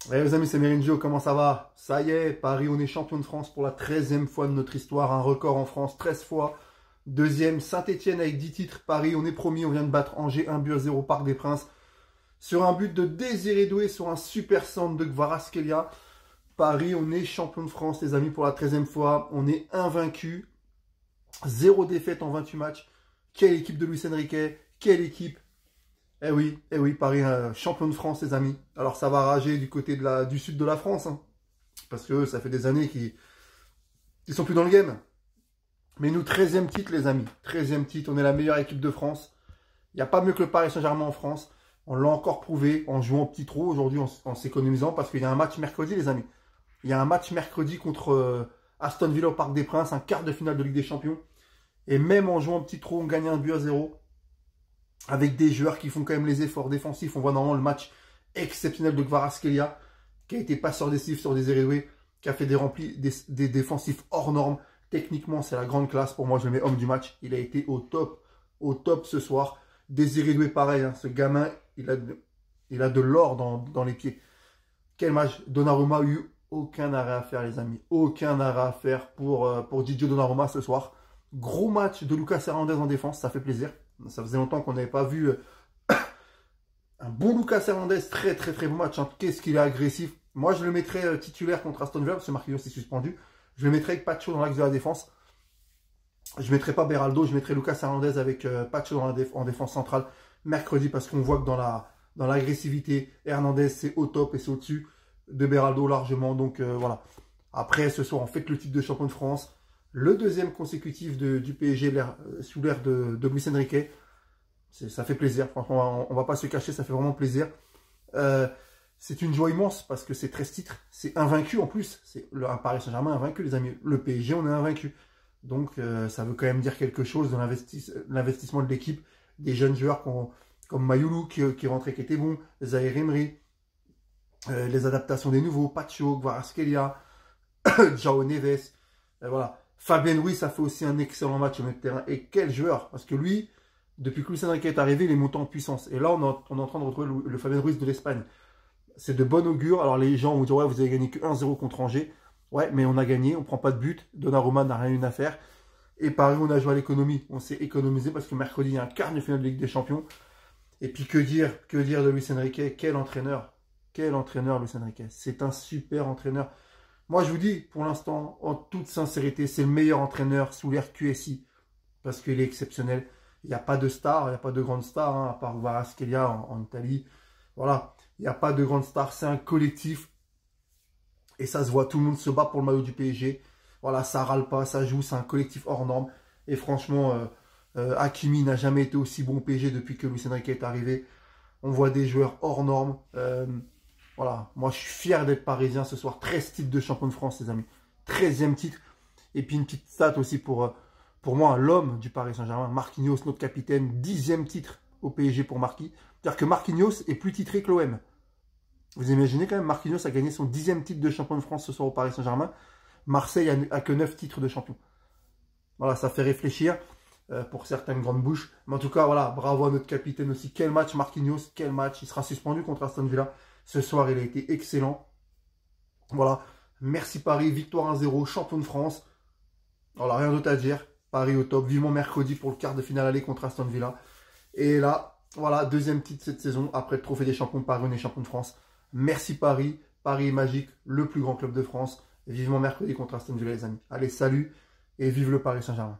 Eh les amis, c'est Merinjo, comment ça va? Ça y est, Paris, on est champion de France pour la 13e fois de notre histoire, un record en France, 13 fois. Deuxième, Saint-Etienne avec 10 titres. Paris, on est promis, on vient de battre Angers 1-0 Parc des Princes. Sur un but de Désiré Doué, sur un super centre de Kvaratskhelia. Paris, on est champion de France, les amis, pour la 13e fois. On est invaincu. Zéro défaite en 28 matchs. Quelle équipe de Luis Enrique, quelle équipe! Eh oui, Paris, champion de France, les amis. Alors, ça va rager du côté du sud de la France, hein, parce que ça fait des années qu'ils sont plus dans le game. Mais nous, 13e titre, les amis. 13e titre, on est la meilleure équipe de France. Il n'y a pas mieux que le Paris Saint-Germain en France. On l'a encore prouvé en jouant au petit trou aujourd'hui, en s'économisant, parce qu'il y a un match mercredi, les amis. Il y a un match mercredi contre Aston Villa au Parc des Princes, un quart de finale de Ligue des Champions. Et même en jouant au petit trou, on gagne 1-0. Avec des joueurs qui font quand même les efforts défensifs. On voit normalement le match exceptionnel de Kvaratskhelia, qui a été passeur décisif sur Désiré Doué, qui a fait des défensifs hors normes. Techniquement, c'est la grande classe. Pour moi, je le mets homme du match. Il a été au top ce soir. Désiré Doué, pareil, hein, ce gamin, il a de l'or dans les pieds. Quel match! Donnarumma a eu aucun arrêt à faire, les amis. Aucun arrêt à faire pour Didier Donnarumma ce soir. Gros match de Lucas Hernandez en défense, ça fait plaisir. Ça faisait longtemps qu'on n'avait pas vu un bon Lucas Hernandez. Très bon match. Hein. Qu'est-ce qu'il est agressif. Moi, je le mettrais titulaire contre Aston Villa, parce que Marquinhos est suspendu. Je le mettrais avec Pacho dans l'axe de la défense. Je ne mettrais pas Beraldo, je mettrais Lucas Hernandez avec Pacho en défense centrale mercredi, parce qu'on voit que dans l'agressivité, Hernandez, c'est au top et c'est au-dessus de Beraldo largement. Donc voilà. Après, ce soir, on fête le titre de champion de France. Le deuxième consécutif du PSG sous l'ère de Luis Enrique. Ça fait plaisir, franchement, on ne va pas se cacher, ça fait vraiment plaisir. C'est une joie immense parce que c'est 13 titres, c'est invaincu en plus. C'est un Paris Saint-Germain invaincu, les amis. Le PSG, on est invaincu. Donc ça veut quand même dire quelque chose dans l'investissement de l'équipe. Des jeunes joueurs comme Mayoulou qui rentrait, qui était bon, Zahir Emery, les adaptations des nouveaux, Pacho, Kvaratskhelia, João Neves, voilà. Fabien Ruiz a fait aussi un excellent match au milieu de terrain. Et quel joueur! Parce que lui, depuis que Luis Enrique est arrivé, il est monté en puissance. Et là, on est en train de retrouver le Fabien Ruiz de l'Espagne. C'est de bon augure. Alors les gens vont dire, ouais, vous avez gagné que 1-0 contre Angers. Ouais, mais on a gagné, on ne prend pas de but. Donnarumma n'a rien eu à faire. Et pareil, on a joué à l'économie. On s'est économisé parce que mercredi, il y a un quart de finale de Ligue des Champions. Et puis que dire de Luis Enrique? Quel entraîneur! Quel entraîneur, Luis Enrique! C'est un super entraîneur. Moi, je vous dis, pour l'instant, en toute sincérité, c'est le meilleur entraîneur sous l'ère QSI. Parce qu'il est exceptionnel. Il n'y a pas de star, il n'y a pas de grande star, hein, à part Kvaratskhelia en Italie. Voilà, il n'y a pas de grande star, c'est un collectif. Et ça se voit, tout le monde se bat pour le maillot du PSG. Voilà, ça râle pas, ça joue, c'est un collectif hors norme. Et franchement, Hakimi n'a jamais été aussi bon au PSG depuis que Luis Enrique est arrivé. On voit des joueurs hors normes. Voilà, moi je suis fier d'être parisien ce soir. 13 titres de champion de France, les amis. 13e titre. Et puis une petite stat aussi pour moi, l'homme du Paris Saint-Germain, Marquinhos, notre capitaine, 10e titre au PSG pour Marquis. C'est-à-dire que Marquinhos est plus titré que l'OM. Vous imaginez quand même, Marquinhos a gagné son 10e titre de champion de France ce soir au Paris Saint-Germain. Marseille a que 9 titres de champion. Voilà, ça fait réfléchir pour certaines grandes bouches. Mais en tout cas, voilà, bravo à notre capitaine aussi. Quel match Marquinhos, quel match. Il sera suspendu contre Aston Villa. Ce soir, il a été excellent. Voilà, merci Paris, victoire 1-0, champion de France. Voilà, rien d'autre à dire. Paris au top, vivement mercredi pour le quart de finale aller contre Aston Villa. Et là, voilà, deuxième titre cette saison, après le trophée des champions de Paris, on est champion de France. Merci Paris, Paris est magique, le plus grand club de France. Et vivement mercredi contre Aston Villa, les amis. Allez, salut et vive le Paris Saint-Germain.